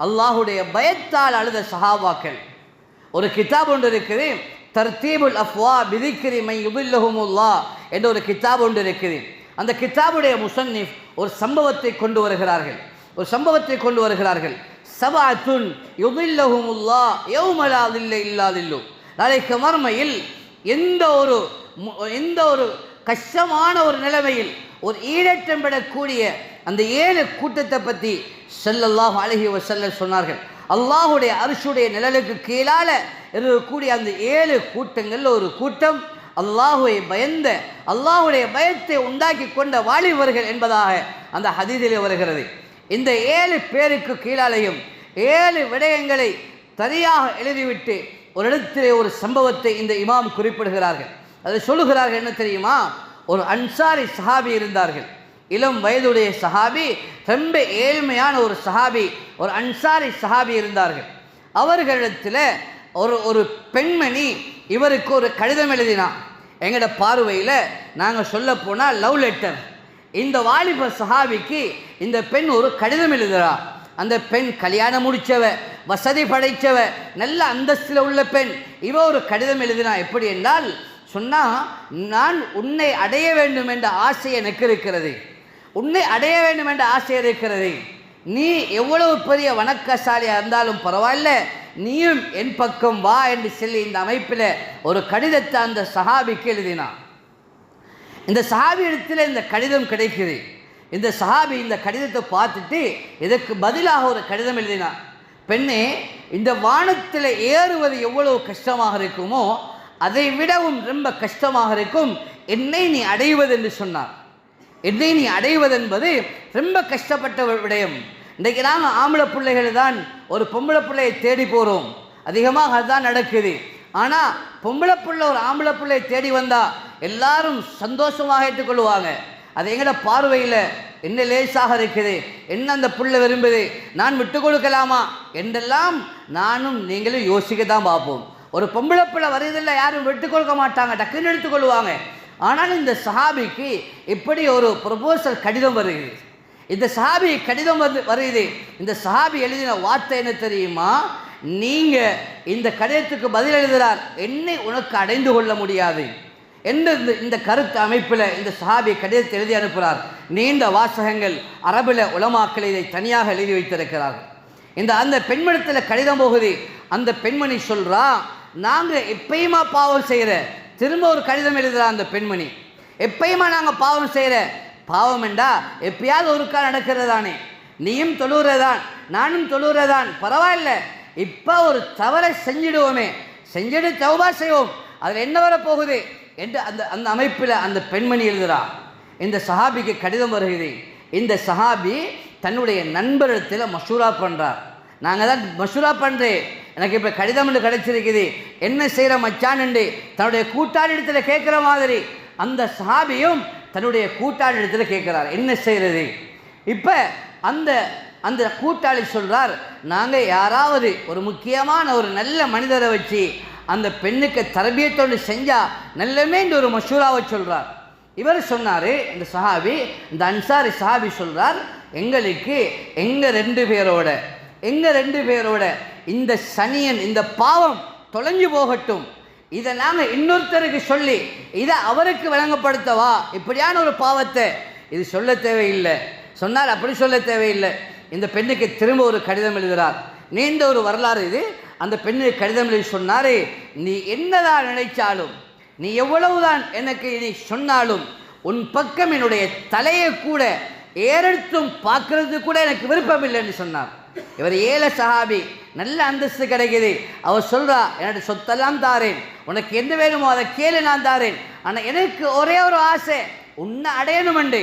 அல்லாஹுடைய பயத்தால் அழுத சஹாபாக்கள். ஒரு கிதாப் ஒன்று இருக்குது, தர்தீபுல் அஃப்வா பிதிக்ரி மை யுதில்லஹுமுல்லாஹ் என்ற ஒரு கிதாப் ஒன்று இருக்குது. அந்த கிதாபுடைய முஸன்னிஃப் ஒரு சம்பவத்தை கொண்டு வருகிறார்கள். சபஅத்துன் யுதில்லஹுமுல்லாஹ் யௌம லா தில்ல இல்லா தில்லு. நாளைக்கு மறுமையில் எந்த ஒரு கஷ்டமான ஒரு நிலைமையில் ஒரு ஈடேற்றம் பெறக்கூடிய அந்த 7 கூட்டத்தை பற்றி ஸல்லல்லாஹு அலைஹி வஸல்லம் சொன்னார்கள். அல்லாஹுடைய அர்ஷுடைய நிழலுக்கு கீழால இருக்கக்கூடிய அந்த 7 கூட்டங்கள் ஒரு கூட்டம் அல்லாஹுவை பயந்த, அல்லாஹுடைய பயத்தை உண்டாக்கி கொண்ட வாலிபர்கள் என்பதாக அந்த ஹதீஸிலே வருகிறது. இந்த 7 பேருக்கு கீழாலையும் 7 விடயங்களை சரியாக எழுதிவிட்டு ஒரு இடத்திலே ஒரு சம்பவத்தை இந்த இமாம் குறிப்பிடுகிறார்கள். அதை சொல்லுகிறார்கள். என்ன தெரியுமா? ஒரு அன்சாரி சஹாபி இருந்தார்கள், இளம் வயதுடைய சஹாபி, ரொம்ப ஏழ்மையான ஒரு சஹாபி, ஒரு அன்சாரி சஹாபி இருந்தார்கள். அவர்களிடத்தில் ஒரு பெண்மணி இவருக்கு ஒரு கடிதம் எழுதினான். எங்களோட பார்வையில் நாங்கள் சொல்ல போனால் லவ் லெட்டர். இந்த வாலிப சஹாபிக்கு இந்த பெண் ஒரு கடிதம் எழுதுறா. அந்த பெண் கல்யாணம் முடித்தவ, வசதி படைத்தவ, நல்ல அந்தஸ்தில் உள்ள பெண். இவ ஒரு கடிதம் எழுதினா. எப்படி என்றால் சொன்னா, நான் உன்னை அடைய வேண்டும் என்ற ஆசை எனக்கு இருக்கிறது, உன்னை அடைய வேண்டும் என்ற ஆசை இருக்கிறது. நீ எவ்வளவு பெரிய வணக்கசாலியாக இருந்தாலும் பரவாயில்ல, நீயும் என் பக்கம் வா என்று சொல்லி இந்த அமைப்பில் ஒரு கடிதத்தை அந்த சஹாபிக்கு எழுதினான். இந்த சஹாபி இடத்துல இந்த கடிதம் கிடைக்குது. இந்த சஹாபி இந்த கடிதத்தை பார்த்துட்டு இதற்கு பதிலாக ஒரு கடிதம் எழுதினான். பெண்ணே, இந்த வானத்தில் ஏறுவது எவ்வளவு கஷ்டமாக இருக்குமோ அதை விடவும் ரொம்ப கஷ்டமாக இருக்கும் என்னை நீ அடைவது என்று சொன்னார். என்னை நீ அடைவது என்பது ரொம்ப கஷ்டப்பட்ட விடயம். இன்றைக்கு நாங்கள் ஆம்பளை பிள்ளைகள் தான் ஒரு பொம்பளை பிள்ளையை தேடி போகிறோம், அதிகமாக அதுதான் நடக்குது. ஆனால் பொம்பளை பிள்ளை ஒரு ஆம்பளை பிள்ளையை தேடி வந்தால் எல்லாரும் சந்தோஷமாக ஏற்றுக்கொள்வாங்க. அது எங்களோட பார்வையில் என்ன லேசாக இருக்குது, என்ன அந்த புள்ள விரும்புது, நான் விட்டு கொடுக்கலாமா என்றெல்லாம் நானும் நீங்களும் யோசிக்க தான் பார்ப்போம். ஒரு பொம்பளை பிள்ளை வருதில்லை, யாரும் விட்டு கொடுக்க மாட்டாங்க, டக்குன்னு எடுத்துக்கொள்வாங்க. ஆனால் இந்த சஹாபிக்கு இப்படி ஒரு ப்ரொபோசல் கடிதம் வருகிறது. இந்த சஹாபி கடிதம் வருது. இந்த சஹாபி எழுதின வார்த்தை என்ன தெரியுமா? நீங்கள் இந்த கடிதத்துக்கு பதில் எழுதுகிறார், என்னை உனக்கு அடைந்து கொள்ள முடியாது என்று இந்த கருத்து அமைப்பில் இந்த சஹாபி கடிதத்தை எழுதி அனுப்புகிறார். நீண்ட வாசகங்கள், அரபில் உலமாக்கள் இதை தனியாக எழுதி வைத்திருக்கிறார்கள். அந்த பெண்மணத்தில் கடிதம் போகுது. அந்த பெண்மணி சொல்கிறா, நாங்கள் எப்பயுமா பாவம் செய்கிற, திரும்ப ஒரு கடிதம் எழுதுகிறா அந்த பெண்மணி, எப்பயுமா நாங்கள் பாவம் செய்கிற, பாவம் என்றா எப்பயாவது ஒருக்கா நடக்கிறதானே, நீயும் தொழுகிறதான் நானும் தொழுகிறதான், பரவாயில்ல, இப்போ ஒரு தவறை செஞ்சிடுவோமே, செஞ்சுட்டு தௌபா செய்வோம், அதில் என்ன வரப்போகுது என்று அந்த அமைப்பில் அந்த பெண்மணி எழுதுகிறா. இந்த சஹாபிக்கு கடிதம் வருகிறது. இந்த சஹாபி தன்னுடைய நண்பரிடத்தில் மஷூரா பண்ணுறார். நாங்கள் தான் மஷூரா பண்ணுறேன், எனக்கு இப்போ கடிதம் என்று கிடைச்சிருக்குது, என்ன செய்கிற மச்சான் என்று தன்னுடைய கூட்டாளி இடத்துல கேட்குற மாதிரி அந்த சஹாபியும் தன்னுடைய கூட்டாளி இடத்துல கேட்குறார், என்ன செய்கிறது. இப்போ அந்த கூட்டாளி சொல்கிறார், நாங்கள் யாராவது ஒரு முக்கியமான ஒரு நல்ல மனிதரை வச்சு அந்த பெண்ணுக்கு தரபியத்தோடு செஞ்சால் நல்லமேன்று ஒரு மஷூராவை சொல்கிறார். இவர் சொன்னார், இந்த சஹாபி, இந்த அன்சாரி சஹாபி சொல்கிறார், எங்களுக்கு எங்கள் ரெண்டு பேரோட இந்த சனியன், இந்த பாவம் தொலைஞ்சு போகட்டும், இதை நாங்கள் இன்னொருத்தருக்கு சொல்லி இதை அவருக்கு விளங்கப்படுத்தவா, இப்படியான ஒரு பாவத்தை இது சொல்ல தேவையில்லை சொன்னார். அப்படி சொல்ல தேவையில்லை. இந்த பெண்ணுக்கு திரும்ப ஒரு கடிதம் எழுதுகிறார். நீண்ட ஒரு வரலாறு இது. அந்த பெண்ணுக்கு கடிதம் எழுதி சொன்னார், நீ என்னதான் நினைச்சாலும், நீ எவ்வளவுதான் எனக்கு இனி சொன்னாலும், உன் பக்கம் என்னுடைய தலையை கூட ஏறெடுத்தும் பார்க்கறது கூட எனக்கு விருப்பம் இல்லைன்னு சொன்னார். இவர் ஏழை சஹாபி, நல்ல அந்தஸ்து கிடைக்குது. அவர் சொல்கிறா, என்னோட சொத்தெல்லாம் தாரேன், உனக்கு என்ன வேணுமோ அதை கேளு, நான் தாரேன், ஆனால் எனக்கு ஒரே ஒரு ஆசை, உன்னை அடையணுமெண்டு.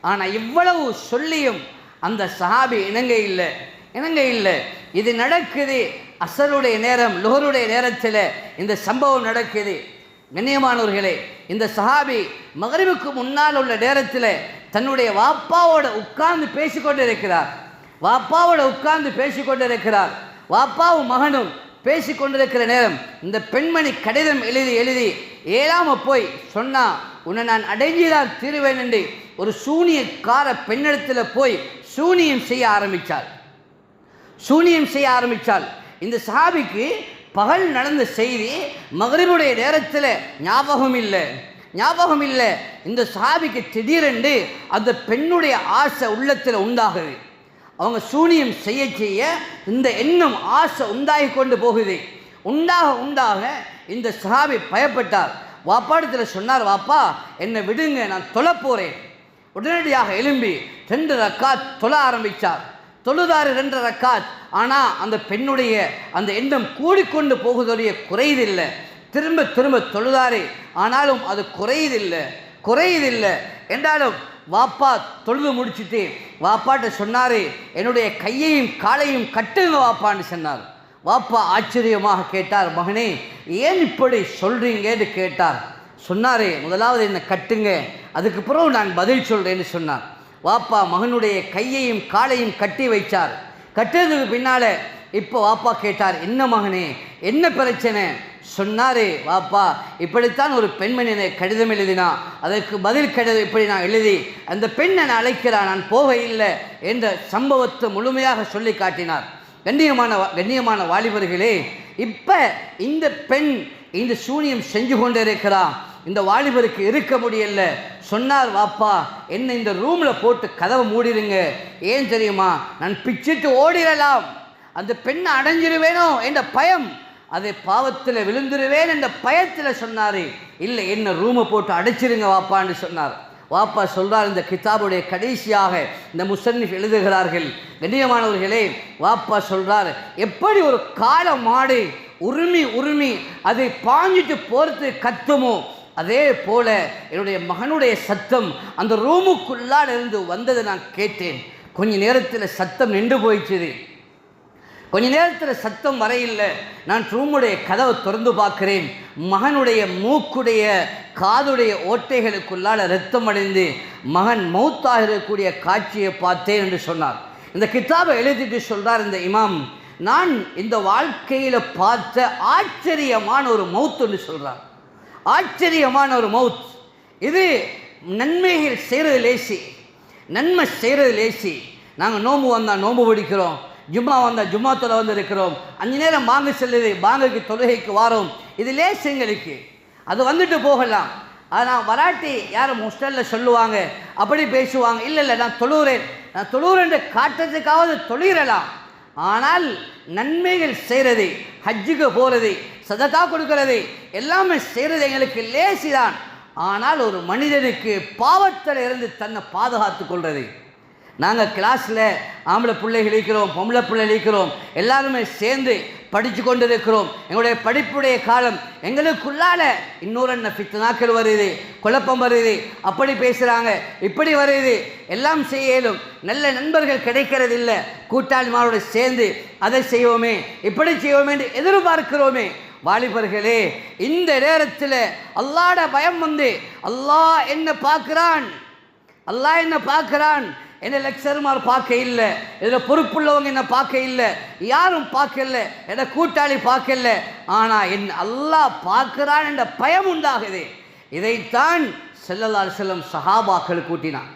ஆனால் இவ்வளவு சொல்லியும் அந்த சஹாபி இணங்க இல்லை. இது நடக்குது அசருடைய நேரம், லுஹருடைய நேரத்தில் இந்த சம்பவம் நடக்குது. கண்ணியமானவர்களே, இந்த சஹாபி மகரிபுக்கு முன்னால் உள்ள நேரத்தில் தன்னுடைய வாப்பாவோட உட்கார்ந்து பேசிக்கொண்டிருக்கிறார். வாப்பாவும் மகனும் பேசிக்கொண்டிருக்கிற நேரம் இந்த பெண்மணி கடிதம் எழுதி ஏழாம போய் சொன்னா, உன்னை நான் அடைஞ்சுதான் தீருவேன் என்று ஒரு சூனியக்கார பெண்ணிடத்தில் போய் சூனியம் செய்ய ஆரம்பித்தாள். சூனியம் செய்ய ஆரம்பித்தாள். இந்த சஹாபிக்கு பகல் நடந்த செய்தி மக்ரிபுடைய நேரத்தில் ஞாபகம் இல்லை. இந்த சஹாபிக்கு திடீரென்று அந்த பெண்ணுடைய ஆசை உள்ளத்தில் உண்டாகுது. அவங்க சூனியம் செய்ய இந்த எண்ணம் ஆசை உண்டாகி கொண்டு போகுது. உண்டாக இந்த சஹாபி பயப்பட்டார். வாப்பாடத்தில் சொன்னார், வாப்பா என்னை விடுங்க, நான் தொழ போகிறேன். உடனடியாக எழும்பி 2 ரக்காத் தொழ ஆரம்பித்தார். தொழுதாறு 2 ரக்காத். ஆனால் அந்த பெண்ணுடைய அந்த எண்ணம் கூடிக்கொண்டு போகுதோடைய குறையதில்லை. திரும்ப தொழுதாரு, ஆனாலும் அது குறையதில்லை என்றாலும் வாப்பா தொழுது முடிச்சுட்டு வாப்பாட்ட சொன்னார், என்னுடைய கையையும் காலையும் கட்டுங்க வாப்பான்னு சொன்னார். வாப்பா ஆச்சரியமாக கேட்டார், மகனே ஏன் இப்படி சொல்கிறீங்கன்னு கேட்டார். சொன்னார், முதலாவது என்னை கட்டுங்க, அதுக்கு பிறகு நான் பதில் சொல்கிறேன்னு சொன்னார். வாப்பா மகனுடைய கையையும் காலையும் கட்டி வைச்சார். கட்டுறதுக்கு பின்னால் இப்போ வாப்பா கேட்டார், என்ன மகனே என்ன பிரச்சனை? சொன்னார், வாப்பா இப்படித்தான் ஒரு பெண்மணியை கடிதம் எழுதினா, அதற்கு பதில் கடிதம் இப்படி நான் எழுதி அந்த பெண்ணை நான் அழைக்கிறான், நான் போக இல்லை என்ற சம்பவத்தை முழுமையாக சொல்லி காட்டினார். கண்ணியமான வாலிபர்களே, இப்போ இந்த பெண் இந்த சூனியம் செஞ்சு கொண்டு இருக்கிறான். இந்த வாலிபருக்கு இருக்க முடியல. சொன்னார், வாப்பா என்ன இந்த ரூமில் போட்டு கதவை மூடிடுங்க. ஏன் தெரியுமா, நான் பிச்சிட்டு ஓடிடலாம், அந்த பெண்ணை அடைஞ்சிருவேனோ என்ற பயம், அதை பாவத்தில் விழுந்துருவேன் என்ற பயத்தில் சொன்னார். இல்லை என்ன ரூமை போட்டு அடைச்சிருங்க வாப்பான்னு சொன்னார். வாப்பா சொல்கிறார், இந்த கிதாபுடைய கடைசியாக இந்த முசன்னிஃப் எழுதுகிறார்கள், கண்ணியமானவர்களே, வாப்பா சொல்கிறார், எப்படி ஒரு காளை மாடு உரிமை அதை பாஞ்சிட்டு போகிறது கத்துமோ, அதே போல என்னுடைய மகனுடைய சத்தம் அந்த ரூமுக்குள்ளால் இருந்து வந்ததை நான் கேட்டேன். கொஞ்ச நேரத்தில் சத்தம் நின்று போயிடுச்சு. கொஞ்ச நேரத்தில் சத்தம் வரையில்லை. நான் ரூமுடைய கதவை திறந்து பார்க்கிறேன். மகனுடைய மூக்குடைய காதுடைய ஓட்டைகளுக்குள்ளால் இரத்தம் அடைந்து மகன் மௌத்தாக இருக்கக்கூடிய காட்சியை பார்த்தேன் என்று சொன்னார். இந்த கிதாபை எழுதிட்டு சொல்கிறார் இந்த இமாம், நான் இந்த வாழ்க்கையில் பார்த்த ஆச்சரியமான ஒரு மௌத் என்று சொல்கிறார். ஆச்சரியமான ஒரு மௌத். இது நன்மைகள் செய்கிறது லேசி, நன்மை செய்கிறது லேசி. நாங்கள் நோம்பு வந்தால் நோம்பு பிடிக்கிறோம், ஜும்மா வந்தால் ஜும்மா தொலை வந்து இருக்கிறோம், 5 நேரம் பாங்கு செல்லுது, பாங்குக்கு தொழுகைக்கு வாரோம். இது லேஸ் எங்களுக்கு, அது வந்துட்டு போகலாம். ஆனால் வராட்டி யாரும் ஹாஸ்டலில் சொல்லுவாங்க, அப்படி பேசுவாங்க. இல்லை நான் தொழுகிறேன் காட்டுறதுக்காவது தொழுகிறலாம். ஆனால் நன்மைகள் செய்கிறது, ஹஜ்ஜுக்கு போகிறது, சதகா கொடுக்கிறது, எல்லாமே செய்கிறது எங்களுக்கு லேசிதான். ஆனால் ஒரு மனிதனுக்கு பாவத்தில் இருந்து தன்னை பாதுகாத்து கொள்வது. நாங்கள் கிளாஸில் ஆம்பளை பிள்ளைகள் இருக்கிறோம், பொம்பளை பிள்ளை இருக்கிறோம், எல்லாருமே சேர்ந்து படித்து கொண்டு இருக்கிறோம். எங்களுடைய படிப்புடைய காலம் எங்களுக்குள்ளால இன்னொரு என்ன ஃபித்னாக்கள் வருது, குழப்பம் வருது, அப்படி பேசுகிறாங்க, இப்படி வருது, எல்லாம் செய்யலும். நல்ல நண்பர்கள் கிடைக்கிறது இல்லை. கூட்டாளிமாரோடு சேர்ந்து அதை செய்வோமே இப்படி செய்வோமே என்று எதிர்பார்க்கிறோமே. வாலிபர்களே, இந்த நேரத்தில் அல்லாஹ்ட பயம் வந்து, அல்லாஹ் என்ன பார்க்குறான், என்ன லெக்சர்மார் பார்க்க இல்லை, இதில் பொறுப்புள்ளவங்க என்ன பார்க்க இல்லை, யாரும் பார்க்கல, என்ன கூட்டாளி பார்க்கல, ஆனால் என் அல்லாஹ் பார்க்கிறான் என்ற பயம் உண்டாகுது. இதைத்தான் ஸல்லல்லாஹு அலைஹி வஸல்லம் சஹாபாக்கள் கூட்டினான்.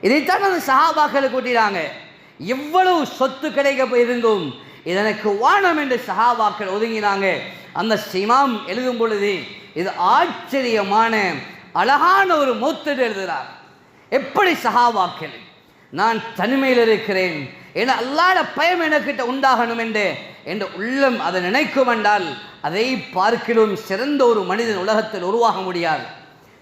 இதைத்தான் அந்த சஹாபாக்கள் கூட்டினாங்க. எவ்வளவு சொத்து கிடைக்க இருந்தும் இதற்கு வானம் என்று சஹாபாக்கள் ஒதுங்கினாங்க. அந்த இமாம் எழுதும் பொழுது இது ஆச்சரியமான அழகான ஒரு மௌத்தென்று எழுதுகிறார். எப்படி சஹாபாக்கள், நான் தனிமையில் இருக்கிறேன், என அல்லாஹ்வுடைய பயம் எனக்கிட்ட உண்டாகணும் என்று உள்ளம் அதை நினைக்கும் என்றால் அதை பார்க்கிலும் சிறந்த ஒரு மனிதன் உலகத்தில் உருவாக முடியாது,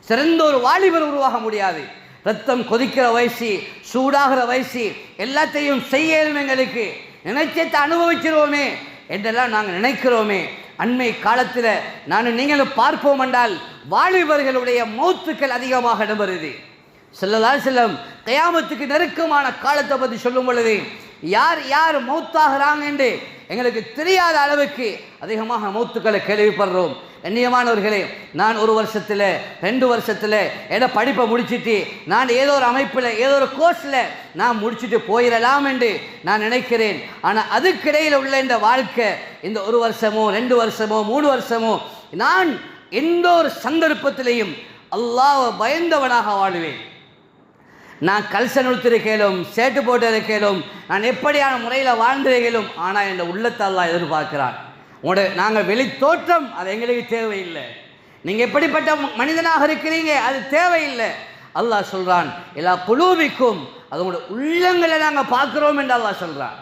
சிறந்த ஒரு வாலிபர் உருவாக முடியாது. ரத்தம் கொதிக்கிற வயசு, சூடாகிற வயசு, எல்லாத்தையும் செய்யலும் எங்களுக்கு நினைச்சத்தை அனுபவிச்சிருவோமே என்றெல்லாம் நாங்கள் நினைக்கிறோமே. அண்மை காலத்தில் நான் நீங்களும் பார்ப்போம் என்றால் வாலிபர்களுடைய மௌத்துக்கள் அதிகமாக இடம்பெறுது. ஸல்லல்லாஹு அலைஹி வஸல்லம் கியாமத்துக்கு நெருக்கமான காலத்தை பற்றி சொல்லும் பொழுது யார் மௌத்தாகிறாங்க என்று எங்களுக்கு தெரியாத அளவுக்கு அதிகமாக மௌத்துக்களை கேள்விப்படுறோம். கண்ணியமானவர்களே, நான் 1 வருஷத்தில் 2 வருஷத்தில் என படிப்பை முடிச்சுட்டு நான் ஏதோ ஒரு அமைப்பில் ஏதோ ஒரு கோர்ஸில் நான் முடிச்சுட்டு போயிடலாம் என்று நான் நினைக்கிறேன். ஆனால் அதுக்கிடையில் உள்ள இந்த வாழ்க்கை, இந்த 1 வருஷமோ 2 வருஷமோ 3 வருஷமோ, நான் எந்த ஒரு சந்தர்ப்பத்திலையும் அல்லாஹ்வை பயந்தவனாக வாழ்வேன். நான் கல்சன் உடுத்திருக்கலும், சேட்டு போட்டிருக்கலும், நான் எப்படியான முறையில் வாழ்ந்திருக்கலும், ஆனால் என் உள்ளத்தை அல்லாஹ் எதிர்பார்க்கிறான். நாங்கள் வெளி தோற்றம் அது எங்களுக்கு தேவையில்லை. நீங்கள் எப்படிப்பட்ட மனிதனாக இருக்கிறீங்க அது தேவையில்லை. அல்லாஹ் சொல்கிறான், எல்லா குலூபிக்கும் அது உங்களோட உள்ளங்களை நாங்கள் பார்க்குறோம் என்று அல்லாஹ் சொல்கிறான்.